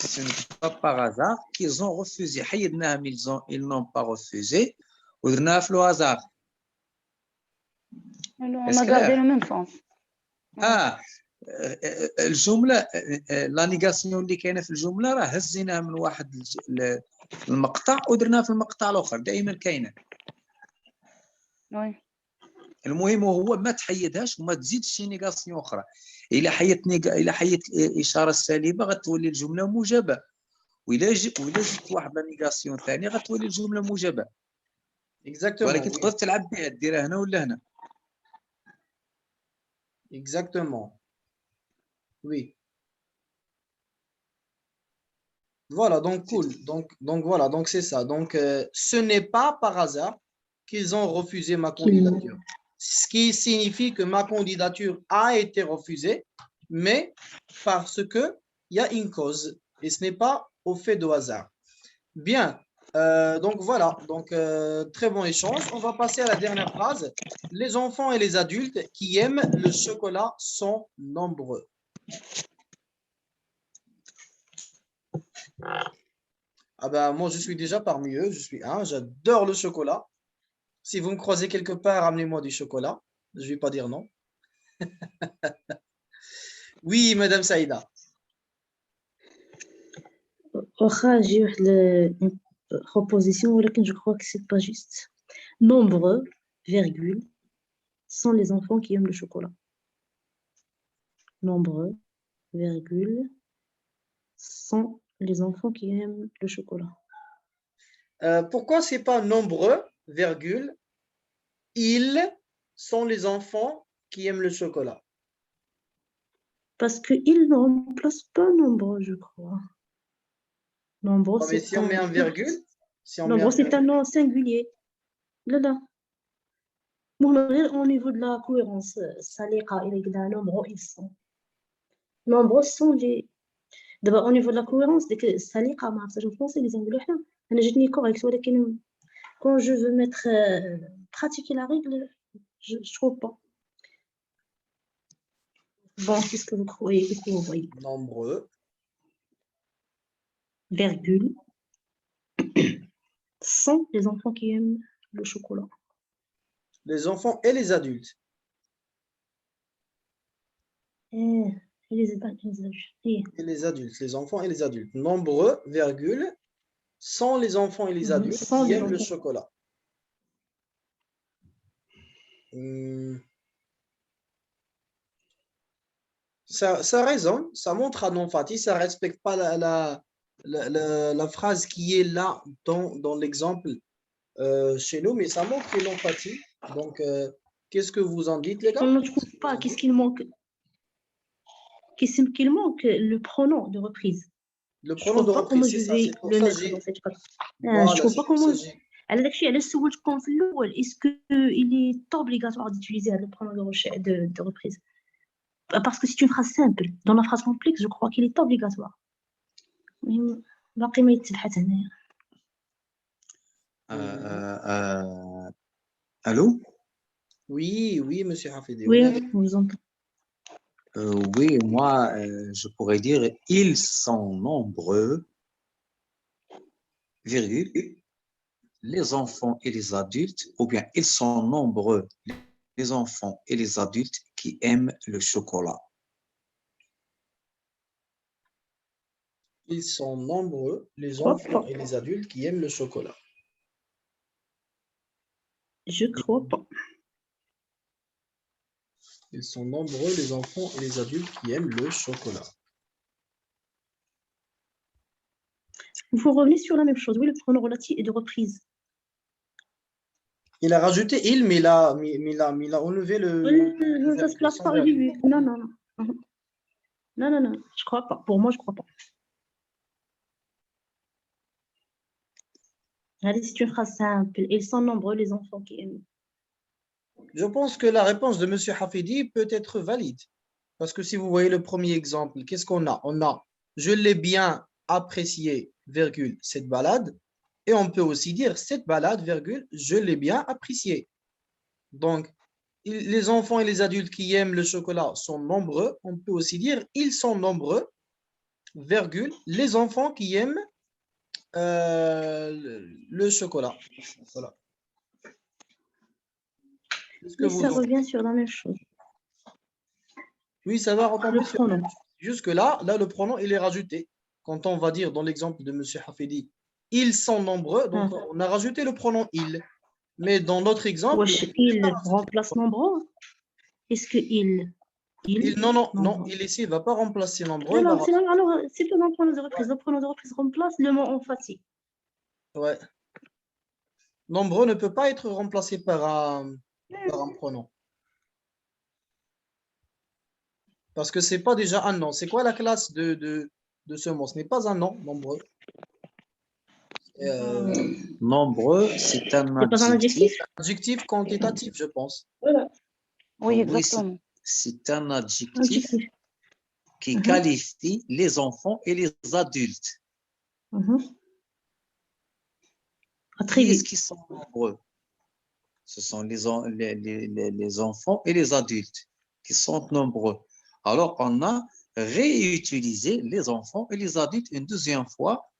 Ce n'est pas par hasard qu'ils ont refusé. Ils n'ont pas refusé. ودرناها في le hasard. On a gardé le même sens. الجملة لا نيغاسيون اللي كاينة في الجملة راه هزيناها من واحد المقطع ودرناها في المقطع الآخر دائما كاينة. المهم هو ما تحيدهاش وما تزيدش شي نيغاسيون أخرى. إلا حيدت الإشارة السالبة غتولي الجملة موجبة. وإلا زدت واحد لا نيغاسيون ثانية غتولي الجملة موجبة. ولكن تقدر تلعب بها ديرها هنا ولا هنا. Exactement. Oui. Voilà, donc cool. Donc voilà, donc c'est ça. Donc ce n'est pas par hasard qu'ils ont refusé ma candidature. Ce qui signifie que ma candidature a été refusée, mais parce que il y a une cause et ce n'est pas au fait de hasard. Bien. Donc voilà, donc très bon échange. On va passer à la dernière phrase. Les enfants et les adultes qui aiment le chocolat sont nombreux. Ah ben moi je suis déjà parmi eux, je suis un, j'adore le chocolat. Si vous me croisez quelque part, amenez-moi du chocolat. Je vais pas dire non. Oui, Madame Saïda. J'ai une proposition, mais je crois que c'est pas juste. Nombreux, virgule, sont les enfants qui aiment le chocolat. Nombreux, virgule, sont les enfants qui aiment le chocolat. Pourquoi c'est pas nombreux, virgule, ils sont les enfants qui aiment le chocolat? Parce qu'ils ne remplacent pas nombreux, je crois. Nombreux, mais si on met un virgule, nombreux, c'est un nom singulier. Là. Au niveau de la cohérence, nombreux, ils sont. Nombreux sont les. D'abord, au niveau de la cohérence, dès que saliqa, je pense que les Anglais, je correct, quand je veux mettre pratiquer la règle, je ne trouve pas. Bon, qu'est-ce que vous croyez? Qu'est-ce que vous voyez? Nombreux. Virgule. Sont les enfants qui aiment le chocolat. Les enfants et les adultes. Et les adultes. Et les adultes, les enfants et les adultes. Nombreux, virgule, sont les enfants et les adultes qui aiment le chocolat. Ça résonne, ça montre à non-fati, ça ne respecte pas la phrase qui est là dans l'exemple chez nous, mais ça montre que non-fati. Donc, qu'est-ce que vous en dites, les gars? On ne trouve pas. Qu'est-ce qu'il manque? Qu'est-ce qu'il manque? Le pronom de reprise. Le pronom de reprise, c'est ça. C'est pour ça que j'ai... Je ne trouve pas comment... Est-ce qu'il est obligatoire d'utiliser le pronom de reprise? Parce que c'est une phrase simple. Dans la phrase complexe, je crois qu'il est obligatoire. Allô? Oui, monsieur Hafidi. Oui, on vous entend. Oui, moi, je pourrais dire ils sont nombreux, virgule, les enfants et les adultes, ou bien ils sont nombreux, les enfants et les adultes qui aiment le chocolat. Ils sont nombreux, les enfants et les adultes qui aiment le chocolat. Je crois pas. Ils sont nombreux, les enfants et les adultes qui aiment le chocolat. Vous revenez sur la même chose. Oui, le pronom relatif est de reprise. Il a rajouté il, mais il a enlevé le... Ça se place pas au début. Non. Je crois pas. Pour moi, je crois pas. Allez, c'est une phrase simple. Ils sont nombreux, les enfants qui aiment. Je pense que la réponse de M. Hafidi peut être valide. Parce que si vous voyez le premier exemple, qu'est-ce qu'on a? On a « Je l'ai bien apprécié, virgule, cette balade ». Et on peut aussi dire « Cette balade, virgule, je l'ai bien apprécié ». Donc, les enfants et les adultes qui aiment le chocolat sont nombreux. On peut aussi dire « Ils sont nombreux virgule, les enfants qui aiment le chocolat. Voilà. Qu'est-ce que Mais vous ça en- revient sur la même chose. Oui, ça va Le retomber sur pronom. jusque-là, là, le pronom, il est rajouté. Quand on va dire dans l'exemple de M. Hafidi, ils sont nombreux, donc on a rajouté le pronom il. Mais dans notre exemple, Wesh, il remplace nombreux. Est-ce que il non, non, non, nombreux. il ici, il ne va pas remplacer nombreux. Non, non, alors, c'est le pronom de reprise. Le pronom de reprise remplace le mot emphatique. Ouais. Nombreux ne peut pas être remplacé par un pronom. Parce que ce n'est pas déjà un nom. C'est quoi la classe de ce mot? Ce n'est pas un nom, nombreux. Nombreux, c'est un C'est pas un adjectif? Adjectif quantitatif, je pense. Voilà. Oui, Oui, exactement. c'est un adjectif Adjectif. qui qualifie les enfants et les adultes. Qui est-ce qui sont nombreux? Ce sont les enfants et les adultes qui sont nombreux. Alors, on a réutilisé les enfants et les adultes une deuxième fois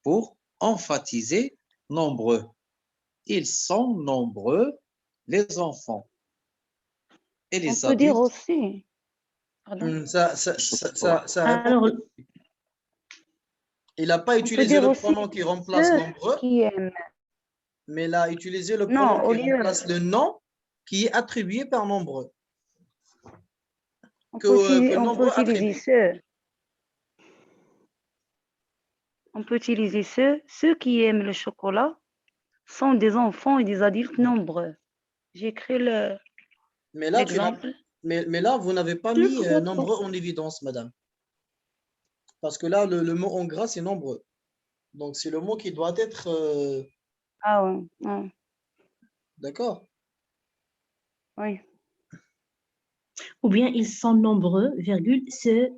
pour emphasiser nombreux. Ils sont nombreux, les enfants et les On peut dire adultes. aussi. Pardon. Alors, il n'a pas On peut utilisé dire le aussi pronom qui remplace ceux nombreux, qui aiment. mais il a utilisé le Non, pronom au qui lieu. remplace le nom qui est attribué par nombreux. On Que peut nombreux utiliser attribue. ceux. On peut utiliser ceux qui aiment le chocolat sont des enfants et des adultes nombreux. J'ai écrit Mais là, l'exemple. mais là, vous n'avez pas je mis crois nombreux en évidence, madame. Parce que là, le mot en gras, c'est nombreux. Donc, c'est le mot qui doit être... Ah oui, ouais. D'accord. Oui. Ou bien ils sont nombreux, virgule, ce...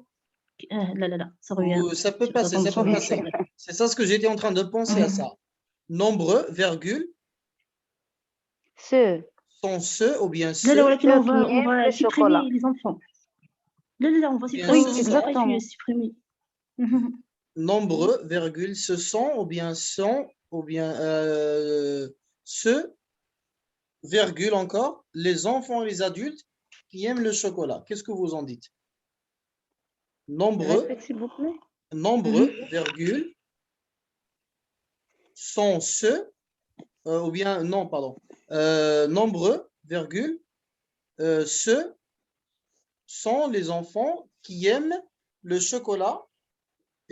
là, ça revient. Ou ça peut Ça passer, tombe ça sur peut le- passer. C'est ça ce que j'étais en train de penser à ça. Nombreux, virgule, Ceux. sont ceux ou bien Là, ceux. voilà, Ceux on qui va aiment le supprimer chocolat. les enfants. Là, on va Bien supprimer, Oui, ce on va sont. exactement. supprimer. Nombreux, virgule, ce sont ou bien ceux, virgule encore, les enfants et les adultes qui aiment le chocolat. Qu'est-ce que vous en dites? Nombreux, Répète, s'il vous plaît. virgule, sont ceux, ou bien, non, pardon, nombreux, virgule, ceux sont les enfants qui aiment le chocolat,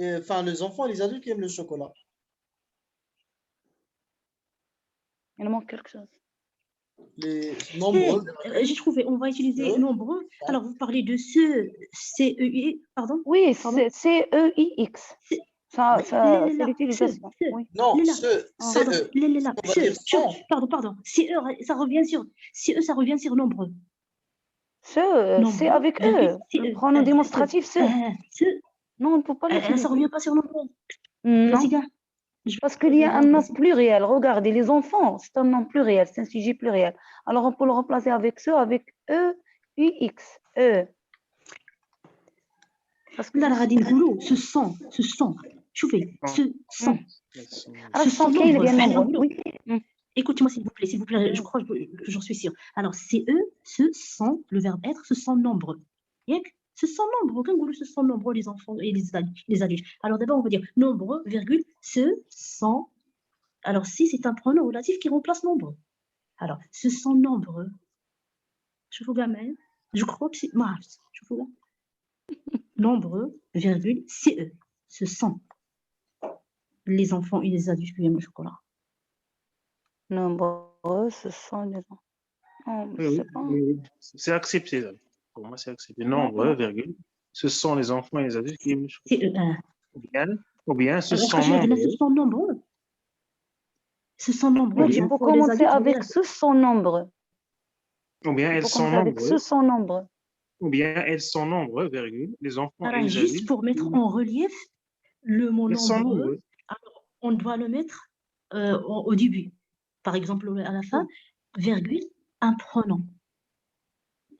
enfin, les enfants et les adultes qui aiment le chocolat. Il manque quelque chose. Les nombreux. J'ai trouvé, on va utiliser nombreux. Alors, vous parlez de ce CEI, pardon? Oui, Pardon. c'est CEIX. Ça, c'est l'utilisation. Ce. Oui. Non, Là, ce, pardon, CE. là, On va dire sont. pardon. CE, ça revient sur nombreux. C'est Nombreux, avec eux. Le pronom démonstratif, ce. Non, on ne peut pas l'utiliser. Ça revient pas sur nombreux. Non, Vas-y, gars. parce qu'il y a un nom pluriel. Regardez, les enfants, c'est un nom pluriel, c'est un sujet pluriel. Alors, on peut le remplacer avec ce, avec E, UX, E. Parce que Là, la radine goulot, ce sont. Choufez, ce sont. Alors, ce sont qui il vient nombreux. Oui. Écoutez-moi, s'il vous plaît, je crois que j'en suis sûre. Alors, c'est eux, ce sont, le verbe être, ce sont nombreux. Ce sont nombreux, ce sont nombreux les enfants et les adultes. Alors, d'abord, on va dire nombreux, virgule, ce sont. Alors, si c'est un pronom relatif qui remplace nombreux. Alors, ce sont nombreux. Je vous gamin. Je crois que c'est. Je vous gamin. Nombreux, virgule, c'est eux. Ce sont les enfants et les adultes qui aiment le chocolat. Nombreux, ce sont les enfants. C'est accepté. Là. Pour moi, c'est accepté. Nombreux, virgule. Ce sont les enfants et les adultes qui aiment le chocolat. C'est eux. Ou bien ce Alors, sont nombreux. ce sont nombreux. Ce sont nombreux. Oui, tu peux commencer avec ce sont nombreux. Ou bien elles sont nombreux. Ce sont nombreux. Ou bien elles sont nombreux, virgule. Les enfants et les juste adultes. pour mettre en relief le mot nombreux, nombreux. Alors, on doit le mettre au début. Par exemple, à la fin, virgule, un pronom.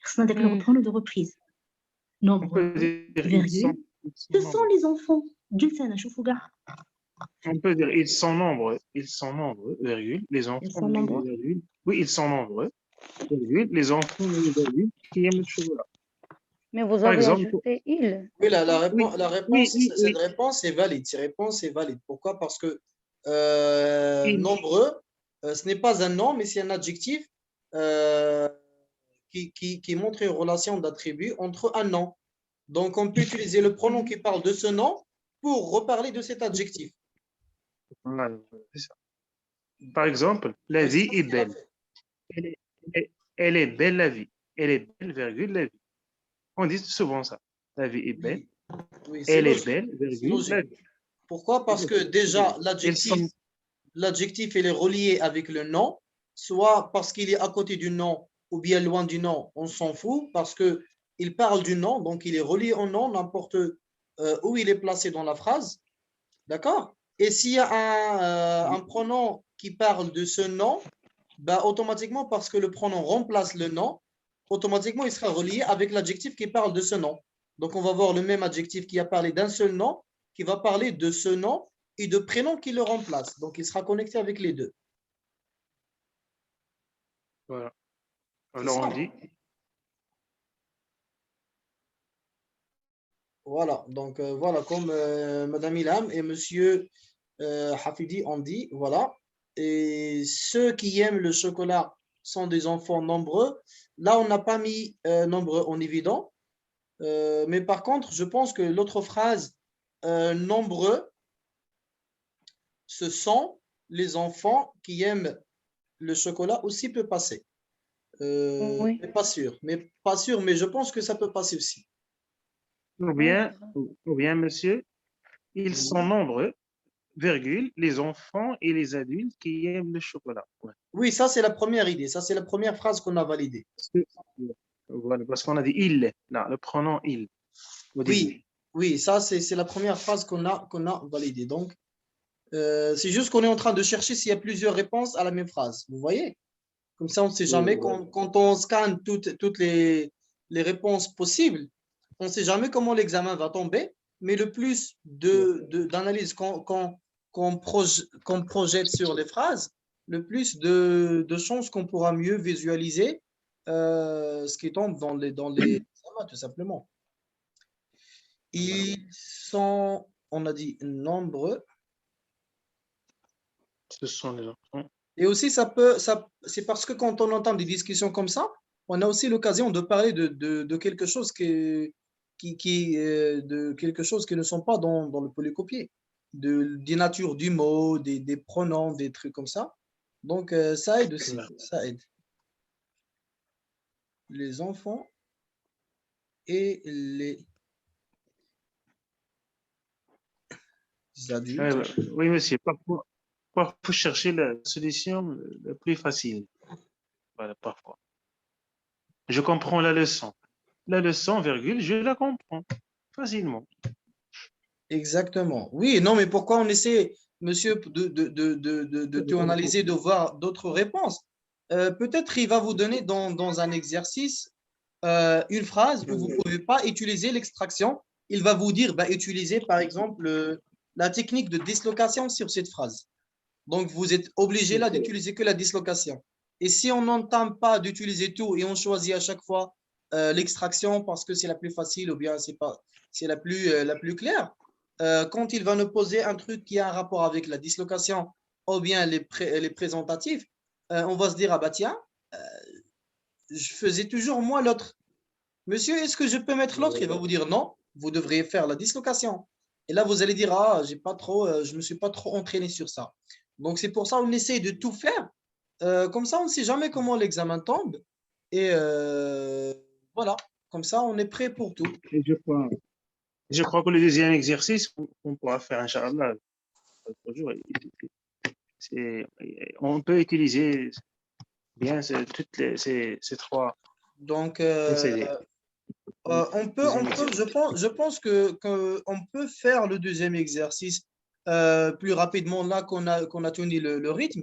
C'est un pronom de reprise. Nombreux, virgule, Ce sont les enfants. جلسنا شوفوا كاع. On peut dire ils sont nombreux, virgule, les enfants sont et nombreux. les adultes. Oui, ils sont nombreux, virgule, les enfants et les adultes qui aiment le chocolat. Mais vous Par avez exemple, ajouté il. Oui, oui, oui, oui, cette oui, réponse est valide. Cette réponse est valide. Pourquoi? Parce que il, nombreux, ce n'est pas un nom, mais c'est un adjectif euh, qui montre une relation d'attribut entre un nom. Donc, on peut utiliser le pronom qui parle de ce nom pour reparler de cet adjectif. voilà, c'est ça. Par exemple, la Donc, vie ça, est c'est belle. Elle est, elle est belle la vie. Elle est belle, virgule, la vie. On dit souvent ça. La vie est belle. Oui, oui, c'est Elle est logique. belle, C'est virgule, la logique. vie. Pourquoi? Parce que déjà, Elles sont, l'adjectif, il est relié avec le nom, soit parce qu'il est à côté du nom ou bien loin du nom, on s'en fout, parce qu'il parle du nom, donc il est relié au nom, n'importe où il est placé dans la phrase. D'accord? Et s'il y a un pronom qui parle de ce nom, bah, automatiquement, parce que le pronom remplace le nom, automatiquement, il sera relié avec l'adjectif qui parle de ce nom. Donc, on va voir le même adjectif qui a parlé d'un seul nom, qui va parler de ce nom et de prénom qui le remplace. Donc, il sera connecté avec les deux. voilà. C'est Alors on ça. dit, Voilà. Donc, voilà, comme Madame Ilham et Monsieur Hafidi ont dit, voilà. Et ceux qui aiment le chocolat sont des enfants nombreux. Là, on n'a pas mis nombreux en évident. Mais par contre, je pense que l'autre phrase, nombreux, ce sont les enfants qui aiment le chocolat aussi peut passer. Oui. Mais pas sûr. Mais je pense que ça peut passer aussi. ou bien, monsieur, ils sont nombreux, virgule, les enfants et les adultes qui aiment le chocolat. Ouais. Oui, ça c'est la première idée. Ça c'est la première phrase qu'on a validée. Voilà, parce qu'on a dit il, là, le pronom il, au début. Oui, oui, ça c'est la première phrase qu'on a validée. Donc, c'est juste qu'on est en train de chercher s'il y a plusieurs réponses à la même phrase. Vous voyez? Comme ça, on ne sait jamais. Quand on scanne toutes les réponses possibles, on ne sait jamais comment l'examen va tomber. Mais le plus d'analyse qu'on projette sur les phrases, le plus de chances qu'on pourra mieux visualiser ce qui tombe dans les examens, tout simplement. Ils sont, on a dit, nombreux. Ce sont les enfants. Et aussi, c'est parce que quand on entend des discussions comme ça, on a aussi l'occasion de parler de quelque chose de quelque chose qui ne sont pas dans le polycopier, des natures du mot, des pronoms, des trucs comme ça. Donc, ça aide aussi, ça aide. Les enfants et les adultes. Oui, monsieur, parfois, faut chercher la solution la plus facile. Voilà, parfois. Je comprends la leçon. La leçon, virgule, je la comprends facilement. Exactement. Oui, non, mais pourquoi on essaie, monsieur, de tout analyser, de voir d'autres réponses? Peut-être il va vous donner dans un exercice une phrase où vous ne pouvez pas utiliser l'extraction. Il va vous dire, bah, utilisez par exemple la technique de dislocation sur cette phrase. Donc, vous êtes obligé là d'utiliser que la dislocation. Et si on n'entame pas d'utiliser tout et on choisit à chaque fois l'extraction parce que c'est la plus facile ou bien c'est la plus claire, quand il va nous poser un truc qui a un rapport avec la dislocation ou bien les présentatifs, on va se dire, ah bah tiens, je faisais toujours moi l'autre. Monsieur, est-ce que je peux mettre l'autre? Il va vous dire non, vous devriez faire la dislocation. Et là, vous allez dire, ah, je ne me suis pas trop entraîné sur ça. Donc, c'est pour ça qu'on essaie de tout faire. Comme ça, on ne sait jamais comment l'examen tombe. Et voilà, comme ça, on est prêt pour tout. Et je crois que le deuxième exercice qu'on pourra faire, Inch'Allah, on peut utiliser bien toutes ces trois Donc, procédés. je pense qu'on peut faire le deuxième exercice plus rapidement là qu'on a tenu le rythme.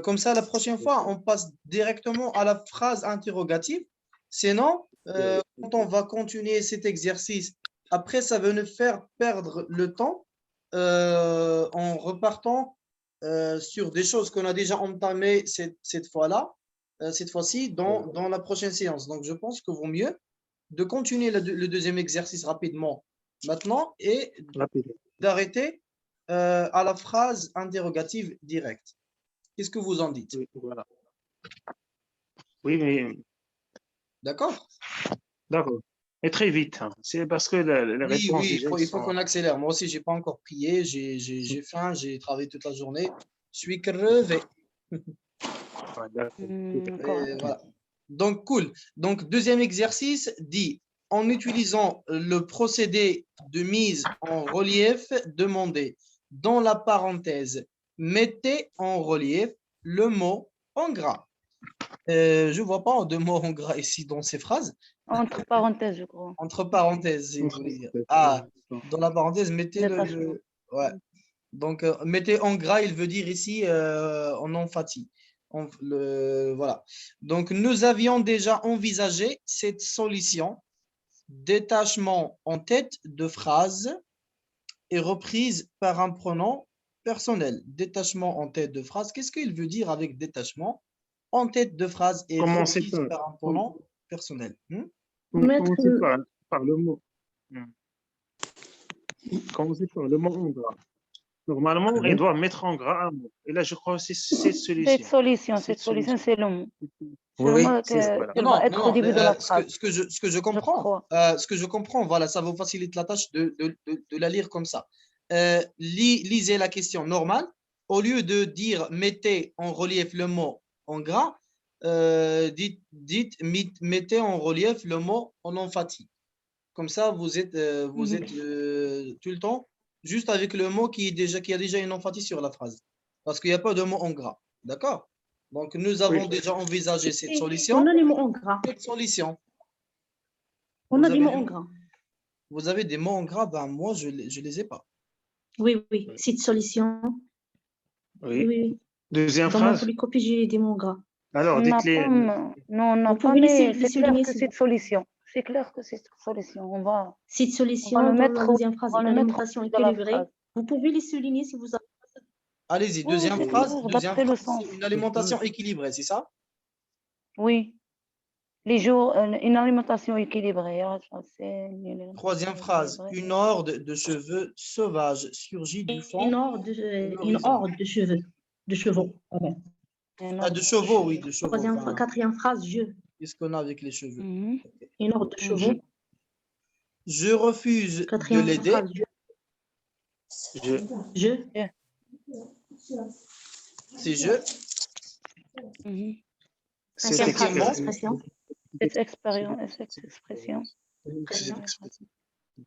Comme ça, la prochaine fois, on passe directement à la phrase interrogative. Sinon, quand on va continuer cet exercice après, ça veut nous faire perdre le temps en repartant sur des choses qu'on a déjà entamées cette fois-là, cette fois-ci, dans la prochaine séance. Donc, je pense qu'il vaut mieux de continuer le deuxième exercice rapidement maintenant et Rapide. d'arrêter à la phrase interrogative directe. Qu'est-ce que vous en dites? Oui, voilà. Oui, mais D'accord? d'accord. Et très vite, hein. C'est parce que la Oui, réponse oui, déjà, il ils faut sont- qu'on accélère. Moi aussi, je n'ai pas encore prié, j'ai faim, j'ai travaillé toute la journée. Je suis crevé. Ouais, d'accord. Correct. Voilà. Donc, cool. Donc, deuxième exercice dit, en utilisant le procédé de mise en relief demandé dans la parenthèse, mettez en relief le mot en gras. Je ne vois pas de mots en gras ici dans ces phrases. Entre parenthèses, je crois. Entre parenthèses, si vous voulez dire. Ah, dans la parenthèse, mettez Détachement. ouais. Donc, mettez en gras, il veut dire ici en emphatique. Voilà. Donc, nous avions déjà envisagé cette solution, détachement en tête de phrase et reprise par un pronom personnel. Détachement en tête de phrase. Qu'est-ce qu'il veut dire avec détachement en tête de phrase et Commencez reprise par un pronom personnel? Mettre commencez par le mot. Commencez par le mot en gras. Normalement, il doit mettre en gras un mot. Et là, je crois que c'est cette solution. Cette solution, c'est le mot. C'est Oui, le mot c'est ça, voilà. qu'elle Non, va être non, au non, début de la ce phrase. que je comprends, crois. ce que je comprends, voilà, ça vous facilite la tâche de la lire comme ça. Lisez la question normale. Au lieu de dire mettez en relief le mot en gras, mettez en relief le mot en emphatique. Comme ça, vous êtes tout le temps juste avec le mot qui a déjà une emphatique sur la phrase. Parce qu'il n'y a pas de mot en gras. D'accord? Donc, nous avons déjà envisagé cette solution. On a les mots en gras. Cette solution. On Vous a des avez mots des en mots- gras. Vous avez des mots en gras? Ben, moi, je ne les ai pas. Oui, oui. Cette solution. Oui. Oui. Deuxième Dans ma phrase. polycopie, j'ai des mots en gras. Alors, On n'a dites-les. pas, non, on n'a Vous pas, pouvez mais les c'est clair souligner que si c'est une solution. C'est clair que c'est une solution. On va Cette le solution, dans la mettre au- deuxième phrase, on va une le mettre alimentation au début de la équilibrée. phrase. Vous pouvez les souligner si vous avez. Allez-y, Oui, deuxième c'est phrase. clair, Deuxième d'après le phrase, sens. c'est une alimentation équilibrée, c'est ça? Oui. Les jours, une alimentation équilibrée. Ah, ça, c'est une Troisième phrase, équilibrée. une horde de cheveux sauvages surgit du fond Une de une l'horizon. horde de cheveux. De chevaux. pardon. Un Ah, ordre de de chevaux, cheveux. oui, de chevaux. Enfin, Quatrième phrase, je. qu'est-ce qu'on a avec les cheveux? Mhm. Une horde de chevaux. Je refuse de Quatrième l'aider. phrase, je. Je. C'est je. Mhm. Cette Cinquième phrase, Cinquièmement, expression. Cette expérience, cette expression. Expression.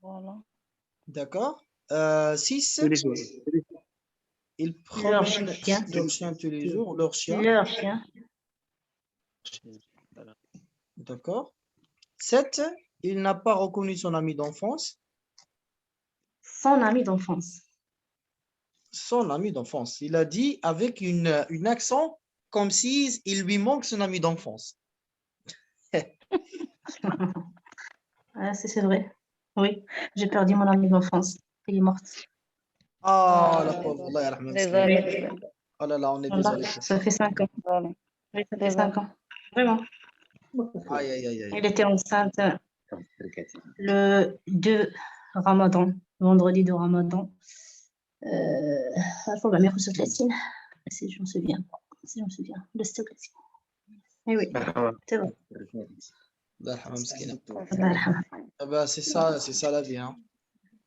Voilà. D'accord. 6. Tous les jours. Ils Leur promènent chien. leur chien tous les jours, leur chien. Leur chien. Voilà. D'accord. 7. Il n'a pas reconnu son ami d'enfance. Son ami d'enfance. Son ami d'enfance. Il a dit avec une accent comme si il lui manque son ami d'enfance. Ah, c'est vrai. Oui, j'ai perdu mon ami d'enfance. Elle est morte. Ah, la pauvre. Allah yarhamha, miskina. Désolé. Oh là là, on est Voilà, désolé. ça fait 5 ans. Désolé. Oui, ça fait Désolé. 5 ans. Vraiment. Aïe, aïe, aïe, aïe. Elle était enceinte le 2 Ramadan, vendredi de Ramadan. Il faut la mère si je me souviens. Si je me souviens. Le stock. Eh oui, c'est bon. Allah yarhamha, miskina. Allah yarhamha. Ah bah, c'est ça la vie. Hein.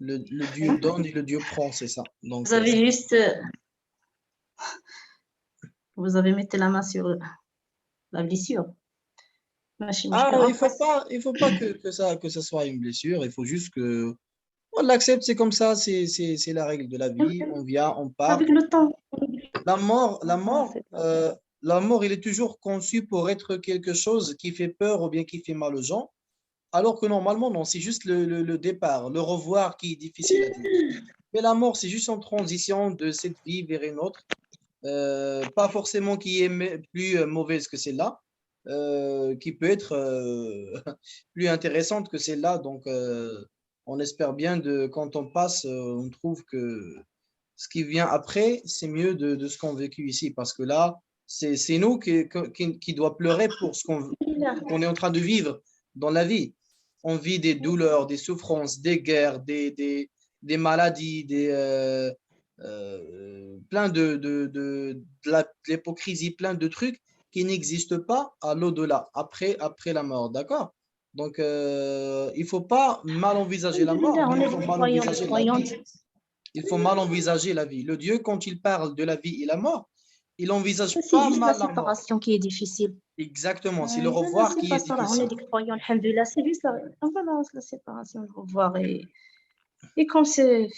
Le Dieu donne et le Dieu prend, c'est ça. Donc, Vous avez juste. Vous avez mis la main sur la blessure. ah, il faut pas que ça soit une blessure. Il faut juste que on l'accepte. C'est comme ça. C'est la règle de la vie. On vient, on part. Avec le temps. La mort, c'est pas la mort, il est toujours conçu pour être quelque chose qui fait peur ou bien qui fait mal aux gens. Alors que normalement, non, c'est juste le départ, le revoir qui est difficile à dire. Mais la mort, c'est juste en transition de cette vie vers une autre. Pas forcément qui est plus mauvaise que celle-là, qui peut être plus intéressante que celle-là. Donc, on espère bien quand on passe, on trouve que ce qui vient après, c'est mieux de ce qu'on a vécu ici. Parce que là, c'est nous qui doit pleurer pour ce qu'on est en train de vivre dans la vie. On vit des douleurs, des souffrances, des guerres, des maladies, plein de l'hypocrisie, plein de trucs qui n'existent pas à l'au-delà, après la mort, d'accord? Donc, il ne faut pas mal envisager la mort, On mais il est faut des mal croyants, envisager des la vie. croyantes. Il faut mal envisager la vie. Le Dieu, quand il parle de la vie et la mort, il envisage Ça, c'est pas juste la mal la mort. séparation qui est difficile. Exactement, c'est le Oui. revoir C'est qui pas est ça, là. On difficile. est des croyants, alhamdoulilah. C'est juste voilà, la séparation, le revoir. Et comme c'est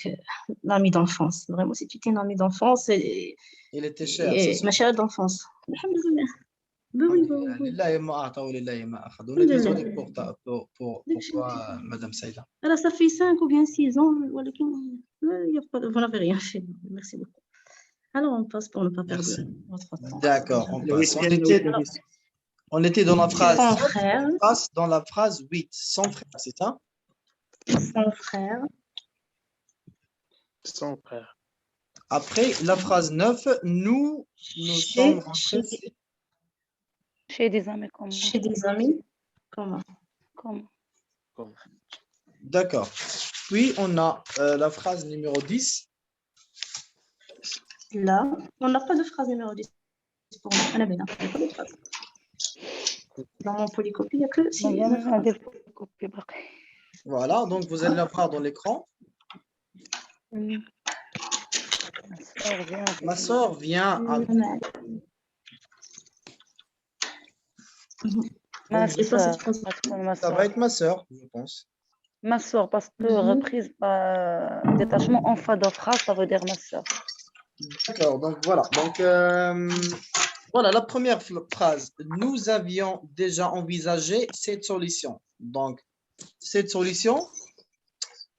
l'ami d'enfance, vraiment, si tu étais un ami d'enfance Il était cher, c'est et sûr. ma chère d'enfance. Alhamdoulilah. Ben oui, ben oui. Lillahi ma a'ta wa lillahi ma akhad. On est Alhamdoulilah. désolé pour toi, Madame Saïda. Alors, ça fait 5 ou bien 6 ans. Voilà, vous n'avez rien fait. Merci beaucoup. Alors, on passe pour ne pas perdre Merci. votre temps. D'accord, on La passe. huitième, On était dans la phrase Son 7, frère, on passe dans la phrase 8. Sans frère, c'est ça? son frère, son frère. Après, la phrase 9, nous sommes rentrés. Chez des amis comme moi. chez des amis. Comment? Comme... D'accord. Puis, on a la phrase numéro 10. Là, on n'a pas de phrase numéro 10 pour nous. On a bien, il n'y a pas de phrase. Dans mon polycopie, il n'y a que si, une phrase. Voilà, donc vous allez la voir dans l'écran. Ma soeur vient à... Ma C'est pas soeur, cette phrase. Ça va être ma soeur, je pense. Ma soeur, parce que reprise par détachement en fin de phrase, ça veut dire ma soeur. D'accord, donc voilà. Donc, voilà, la première phrase. Nous avions déjà envisagé cette solution. Donc, cette solution,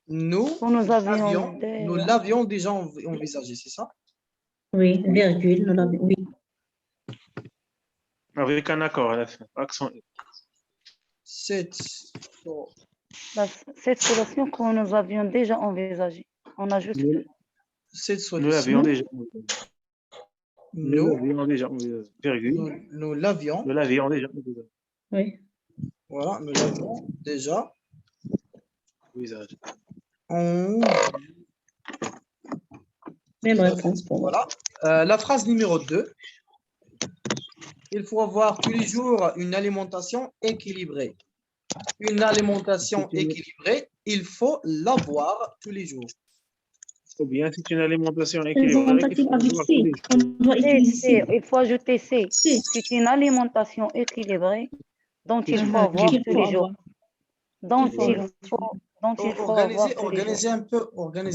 nous l'avions déjà envisagé, c'est ça? Oui, virgule, nous l'avons, oui. Avec un accord à la fin. Accent. Cette solution que nous avions déjà envisagée. On ajoute cette Nous solution. l'avions déjà. Nous l'avions déjà. Virgule. nous l'avions. Nous l'avions déjà. Oui. Voilà, nous l'avions déjà. Visage. Même réponse pour moi. Voilà. La phrase numéro 2. Il faut avoir tous les jours une alimentation équilibrée. Une alimentation équilibrée, il faut l'avoir tous les jours. Ou bien c'est une alimentation Représentative avec C. On doit utiliser C. Il faut ajouter C. C'est une alimentation équilibrée dont il faut avoir tous les jours. Organisez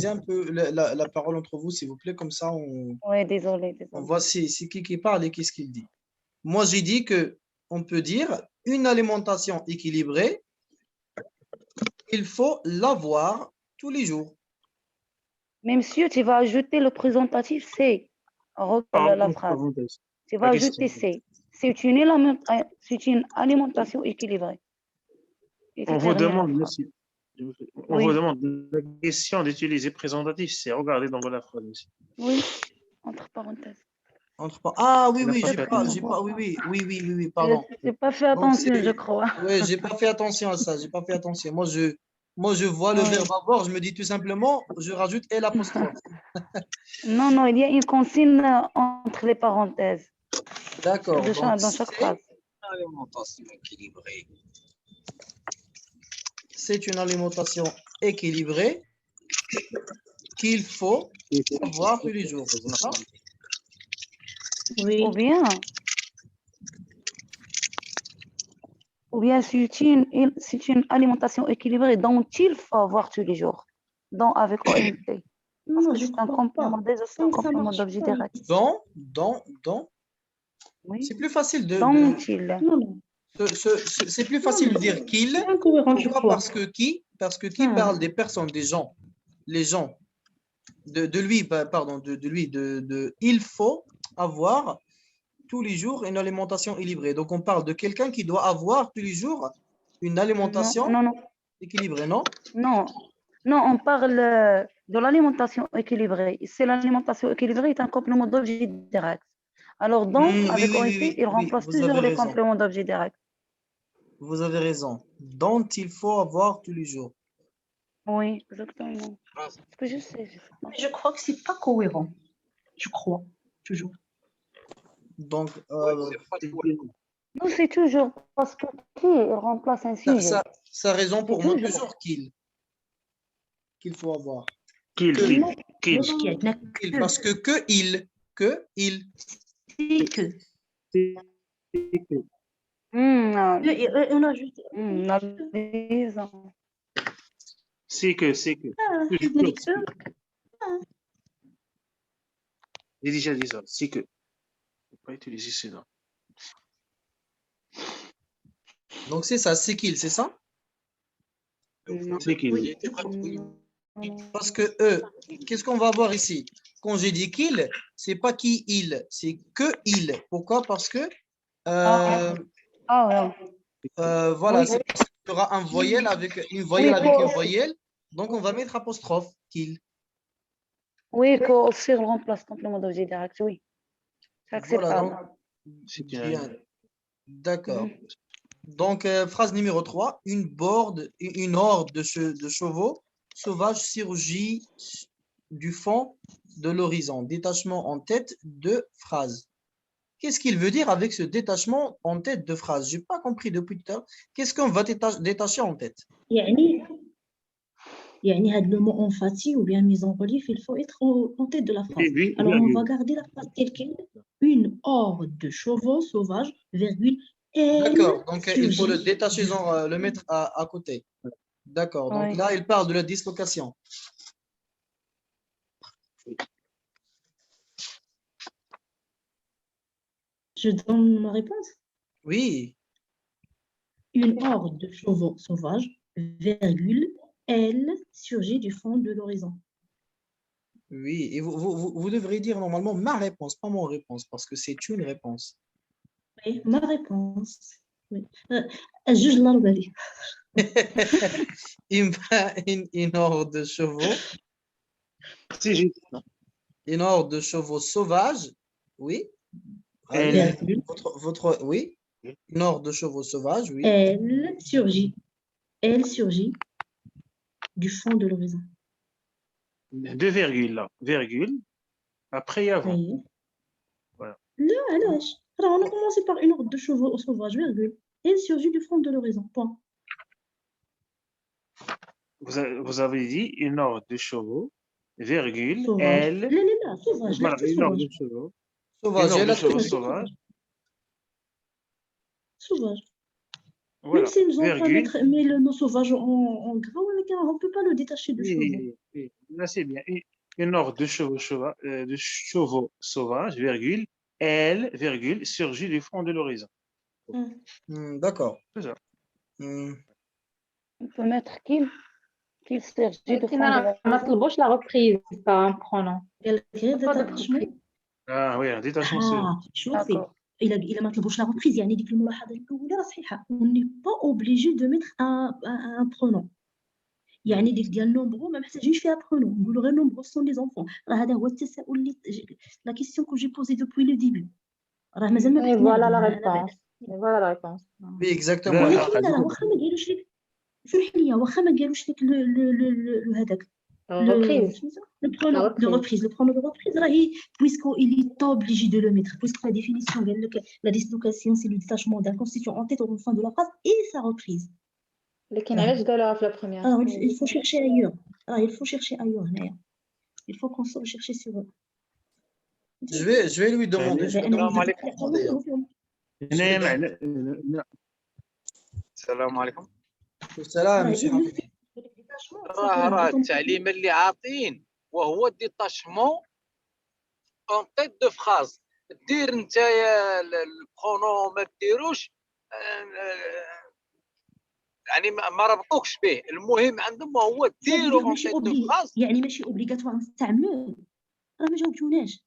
un peu la parole entre vous, s'il vous plaît, comme ça Oui, désolé. On voit c'est qui parle et qu'est-ce qu'il dit. Moi, j'ai dit que on peut dire une alimentation équilibrée, il faut l'avoir tous les jours. Mais monsieur, tu vas ajouter le présentatif C. Regarde la phrase. Tu vas ajouter C. C'est une alimentation équilibrée. On vous demande, monsieur. On vous demande la question d'utiliser présentatif, c'est regarder dans la phrase aussi. Oui, entre parenthèses. Ah oui, oui, pardon. J'ai pas fait attention, je crois. Oui, j'ai pas fait attention à ça, j'ai pas fait attention. Moi, je vois le verbe avoir, je me dis tout simplement, je rajoute et l'apostrophe. Non, il y a une consigne entre les parenthèses. D'accord. Dans chaque phrase. Alimentation équilibrée. C'est une alimentation équilibrée qu'il faut avoir tous les jours. Oui. Ou bien c'est une alimentation équilibrée dont il faut avoir tous les jours. Donc avec ONT. Non, c'est un complément d'objet direct. Dans. Oui. C'est plus facile de. Non. C'est plus facile de dire qu'il. Pourquoi? Parce que qui parle des personnes, des gens, les gens, de lui, pardon, de lui, il faut avoir tous les jours une alimentation équilibrée. Donc on parle de quelqu'un qui doit avoir tous les jours une alimentation équilibrée, non? Non. Non, on parle de l'alimentation équilibrée. C'est l'alimentation équilibrée est un complément d'objet direct. Alors, donc, avec OIT, il remplace vous toujours avez les raison. compléments d'objet direct. Vous avez raison. Dont il faut avoir tous les jours. Oui, exactement. Ce que je sais pas. Je crois que c'est pas cohérent. Je crois, toujours. Donc, Non, c'est toujours parce que qui il remplace un sujet. sa raison pour moi, toujours. toujours qu'il faut avoir. Qu'il. Parce que il. C'est que. On a juste. C'est que. Toujours. J'ai déjà dit ça. C'est que. Il ne faut pas utiliser cela. Donc, c'est ça, c'est qu'il, c'est ça? C'est qu'il. Oui. Parce que qu'est-ce qu'on va voir ici? Quand j'ai dit qu'il, c'est pas qui il, c'est que il. Pourquoi? Parce que voilà, Oui. c'est parce qu'il y aura un voyelle avec une voyelle avec une voyelle. Donc, on va mettre apostrophe, qu'il. Oui, qu'aussi il remplace complément d'objet direct, oui. C'est acceptable. Voilà, donc, bien. D'accord. Donc, phrase numéro 3, une horde de chevaux sauvages surgit du fond de l'horizon. Détachement en tête de phrase. Qu'est-ce qu'il veut dire avec ce détachement en tête de phrase? Je n'ai pas compris depuis tout à l'heure. Qu'est-ce qu'on va détacher en tête? يعني هذا le mot emphatique ou bien mise en relief, il faut être en tête de la phrase. Alors, on va garder la phrase telle qu'elle. Une horde de chevaux sauvages, virgule. D'accord, donc il faut le détacher, genre le mettre à côté. D'accord, donc là, il parle de la dislocation. Je donne ma réponse? Oui. Une horde de chevaux sauvages, virgule, elle surgit du fond de l'horizon. Oui, et vous devriez dire normalement ma réponse, pas mon réponse, parce que c'est une réponse. Oui, ma réponse. Oui. Juge l'arbali. Une horde de chevaux. C'est juste. Une horde de chevaux sauvages. Oui. Oui. Une horde de chevaux sauvages, oui. Elle surgit du fond de l'horizon. Deux virgules là. Virgule. Après et avant. Oui. Voilà. Là, alors, on a commencé par une horde de chevaux sauvages, virgule. Elle surgit du fond de l'horizon. Point. Vous avez dit une horde de chevaux, virgule, Sauvage. elle. Là, sauvage. Voilà, une horde de chevaux. Une horde de chevaux sauvages. Sauvage. Voilà. Même s'ils ont pas virgule. mais le mot sauvage en gras, on ne peut pas le détacher de chevaux. Oui. Là, c'est bien. Une horde de chevaux sauvages, virgule, elle, virgule, surgit du fond de l'horizon. D'accord. C'est ça. On peut mettre qu'il surgit du fond de l'horizon. ما طلبوش la reprise par un pronom. Ah oui, un détachement. شوفي إلا ما طلبوش la reprise يعني ديك الملاحظة الأولى راه صحيحة. On n'est pas obligé de mettre un pronom. يعني ديك ديال نومبرو ما محتاجينش فيها برونون، نقولوا غير نومبرو سون لي زونفون. راه هذا هو التساؤل اللي لا كيسيون كو جي بوزي دوبوي لو ديبي. راه مازال ما Et voilà la réponse. Et voilà la réponse. Oui, exactement. ولكن راه واخا ما قالوش لك سمح لي واخا ما قالوش لك هذاك le pronom de reprise, puisqu'il est obligé de le mettre, puisque la définition, la dislocation, c'est le détachement d'un constituant en tête au fin de la phrase et sa reprise. la première. Alors, il faut chercher ailleurs. Il faut qu'on sorte chercher sur eux. Je vais lui demander. السلام عليكم. السلام مسيو حفيظ. راه التعليم اللي عاطين وهو ديتاشمون اون تيت دو فراز. دير نتايا البرونون ما ديروش يعني ما ربطوكش به. المهم عندهم هو ديروا اون تيت دو فراز. يعني ماشي اوبليغاتوار نستعملوه. راه ما جاوبتوناش.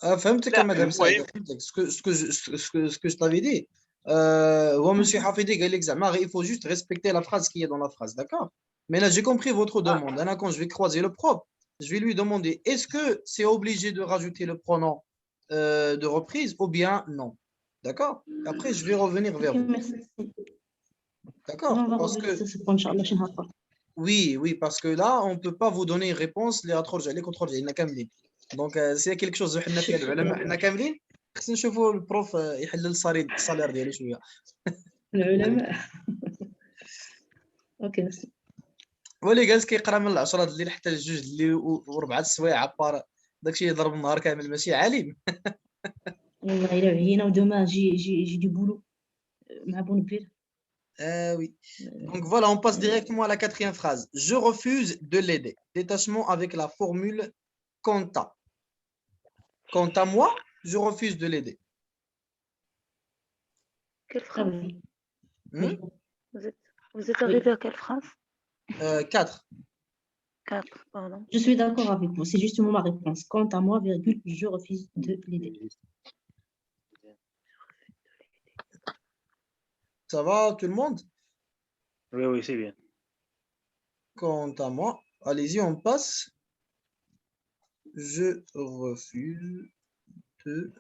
فهمتك يا مدام سعيدة، فهمتك سكو جو t'avais dit. هو مسيو حفيظي قال لك زعما il faut juste respecter la phrase qui est dans la phrase, d'accord? Mais là, j'ai compris votre demande. Là, quand je vais croiser le prof, je vais lui demander est-ce que c'est obligé de rajouter le pronom de reprise ou bien non. D'accord? Après, je vais revenir vers Ok, vous. merci. D'accord? On va Parce revenir que sur ce point, Inch'Allah, je n'ai pas. oui, oui, parce que là, on ne peut pas vous donner une réponse les contrôles, donc s'il y a quelque chose حنا فيه العلماء حنا كاملين خصنا نشوفوا البروف يحلل الصالير ديالو شويه. العلماء. اوكي ميرسي. ولي جالس كيقرا من 10 الليل حتى الجوج الليل وربعة السوايع بار داكشي يضرب النهار كامل ماشي عالم. والله الا عيينا ودوما جي دي بولو مع بونبير. Oui. Donc voilà, on passe directement à la quatrième phrase. Je refuse de l'aider. Détachement avec la formule quant à. Quant à moi, je refuse de l'aider. Quelle Ah phrase? oui. Hmm? Vous êtes arrivé à quelle phrase? 4. 4, pardon. Je suis d'accord avec vous, c'est justement ma réponse. Quant à moi, virgule, je refuse de l'aider. Ça va tout le monde? Oui, oui, c'est bien. Quant à moi, allez-y, on passe. Je refuse de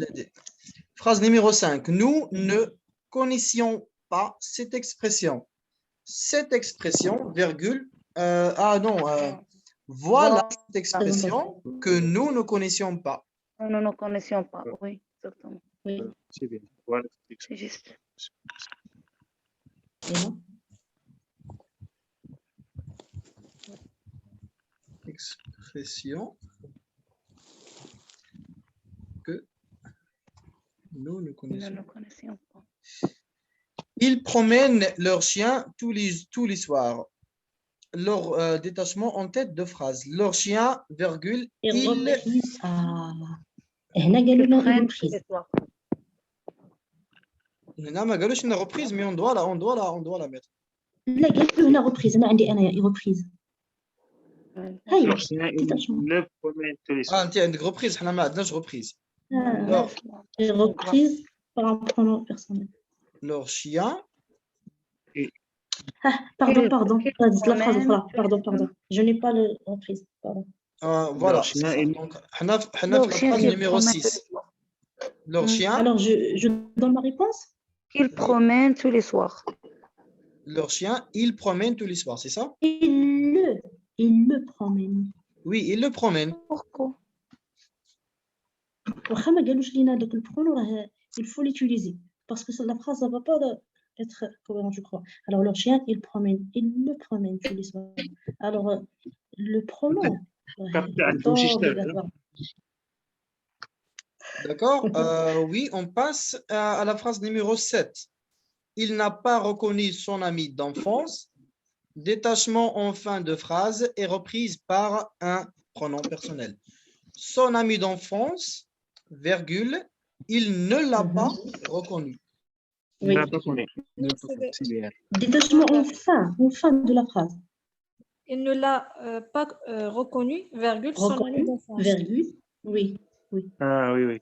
l'aider. Phrase numéro 5. Nous ne connaissions pas cette expression. Cette expression, virgule, voilà cette expression que nous ne connaissions pas. Nous ne connaissions pas, oui, exactement. Oui. C'est bien. Voilà. C'est juste. Et non? Expression que nous ne Nous connaissions ne pas. connaissions pas. Ils promènent leurs chiens tous les soirs. Leur détachement en tête de phrase. Leur chien, virgule, Et il... reprise. Ah. هنا قالوا Qu'ils لنا prennent reprise. les soirs. هنا ما قالوش إنها reprise, mais on doit la mettre. لا قالوا هنا reprise. أنا عندي أنا reprise. هاي Leur chien, il détachement. le promène tous les soirs. أنت عندك reprise, حنا ما عندناش reprise. Ah. Et reprise par un pronom personnel. Leur chien, Ah, pardon. Qu'ils La phrase promènent pardon. Je n'ai pas le reprise. Pardon. voilà. Leur chien, il... Donc, حنا في Leur la chien, phrase ils numéro promènent tous 6. les soirs. Leur chien, Alors, je donne ma réponse? Qu'ils promènent tous les soirs. leur chien, il promène tous les soirs, c'est ça? Il le promène. Oui, il le promène. Pourquoi? واخا ما قالوش لينا داك البرونو راه il faut l'utiliser parce que la phrase ne va pas être cohérente, je crois. Alors leur chien il le promène tous les soirs. Alors le pronom D'accord. Oui, on passe à la phrase numéro 7. Il n'a pas reconnu son ami d'enfance. Détachement en fin de phrase est reprise par un pronom personnel. Son ami d'enfance, virgule, il ne l'a pas reconnu. Il ne l'a pas connu. C'est bien. Détachement en fin de la phrase. Il ne l'a pas reconnu, virgule, son ami d'enfance. Virgule, oui. Ah oui, oui.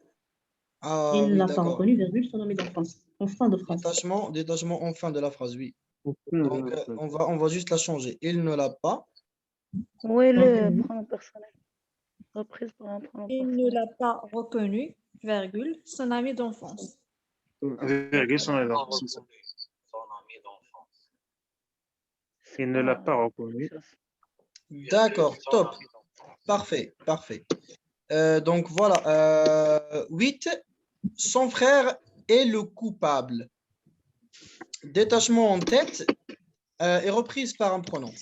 Ah, Il ne oui, l'a pas d'accord. reconnu, virgule, son ami d'enfance. En fin de phrase. Détachement en fin de la phrase, oui. Donc, on va juste la changer. Il ne l'a pas. Où est le pronom personnel? Reprise par un pronom Il personnel. ne l'a pas reconnu, virgule, son ami d'enfance. Virgule, son ami d'enfance. Il ne l'a pas reconnu. D'accord, top. Parfait. Donc voilà. 8. Son frère est le coupable. Détachement en tête est reprise par un pronom.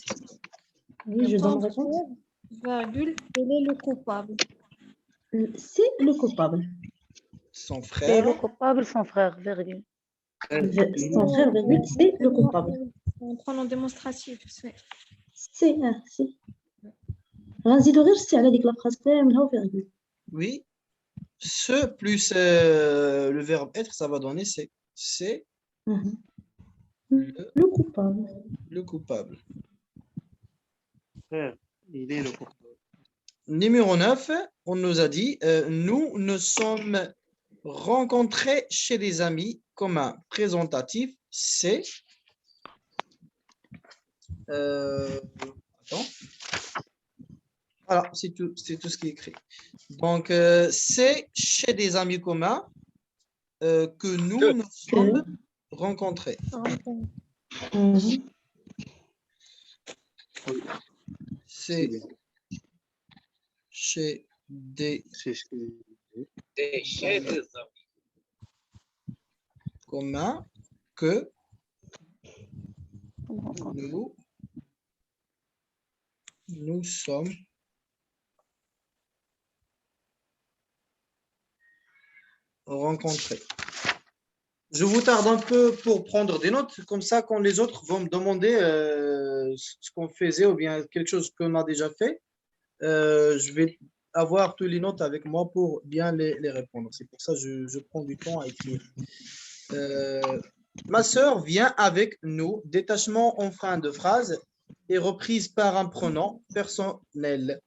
Oui, je donne ma réponse. Virgule, il est le coupable. C'est le coupable. Son C'est frère. le coupable, son frère, virgule. Son frère, virgule, c'est le coupable. Un pronom démonstratif. C'est. غنزيدو غير سي على ديك لا phrase كاملها وفيرغول. Oui. Ce plus le verbe être, ça va donner c'est Le coupable. le coupable. Il est le coupable. Numéro 9, on nous a dit nous ne sommes rencontrer chez des amis communs. Présentatif, c'est... attends. Voilà, c'est tout ce qui est écrit. Donc, c'est chez des amis communs que nous nous sommes rencontrés. C'est chez des communs que nous sommes rencontrés. Je vous tarde un peu pour prendre des notes, comme ça, quand les autres vont me demander ce qu'on faisait ou bien quelque chose qu'on a déjà fait, je vais avoir tous les notes avec moi pour bien les répondre. C'est pour ça que je prends du temps à écrire. Ma sœur vient avec nous. Détachement en fin de phrase et reprise par un pronom personnel.